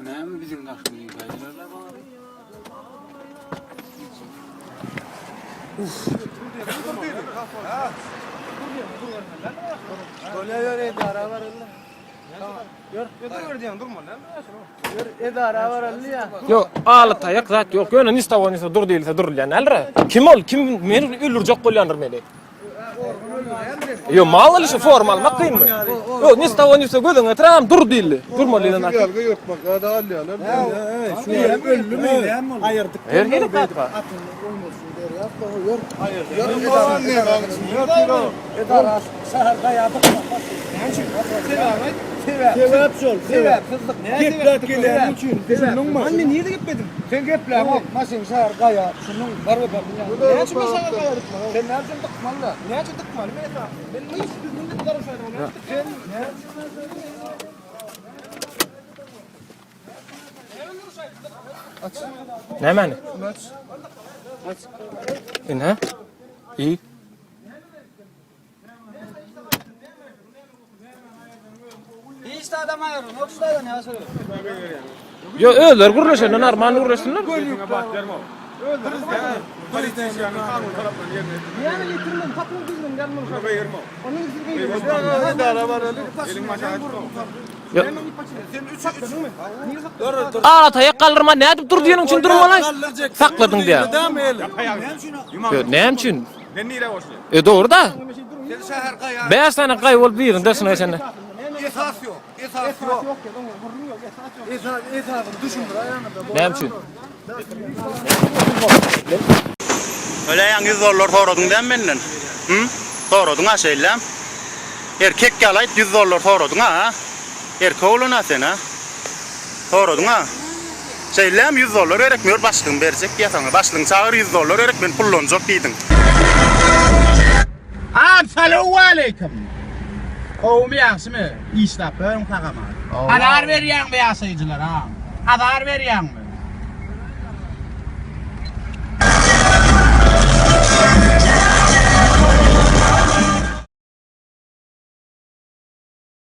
Näme bizim naşyny gaýrarlar bar. Gör edara var Allah. Gör diýen durma lan. Gör edara var Allah ya. Yok, alı tayak zat yok. Gönü nistavanisa dur değilse dur lan. Elre. Kim ol? Kim meni öldürecek bolýandyr meni? Yo, mal işi formal makyn mı? Yo, nistavanisa gözüňe tram dur diýildi. Durmaly lan. Gelge yokmak ada alýarlar. Şu hem öllü meýle hem ayırdık. Her gelip atpa. Edara şäherde ýadyk. Sebep şol. Sebep kızdyk. Geplek gelen üçin. Şunun mu? Anne niye de gitmedin? Sen geplek o. Maşyn şäher gaýa. Şunun var mı ben? Ne için şäher gaýadyk? Sen nereden dıkmalı? Ne için dıkmalı? Ben ne iş düzgün darışaydım onu. Sen ne? Näme? Aç. Ne? İyi. İşte adam ayırın. 30 tane ne asıl? Yo, öler gurlaşan, narman gurlaşsınlar. Yani getirmem, patron bizden gelmem. Onun için Edara var Aa, tayak kaldırma, ne edip dur diyenin için durma lan. Sakladın diye. Yo, ne için? Ben nire boşlu. Doğru da. Sen şäher gaýa. 5 tane kaybol birin dersin sen. Esas yok. Esas yok. Esas düşündür ayağına. Ne için? Öyle yangi zorlar soradın den menden. Soradın ha şeylem. Erkek galayt 100 dolar soradın ha. Erkek olana sen ha. Soradın ha. Şeylem 100 dolar örekmiyor başlığın verecek diye sana. Başlığın çağır 100 dolar örek ben pullanacak diydin. Assalamu aleyküm. Kovum yaksımı? İstap, ön kakama. Adar veriyen mi yasayıcılar ha? Adar veriyen mi?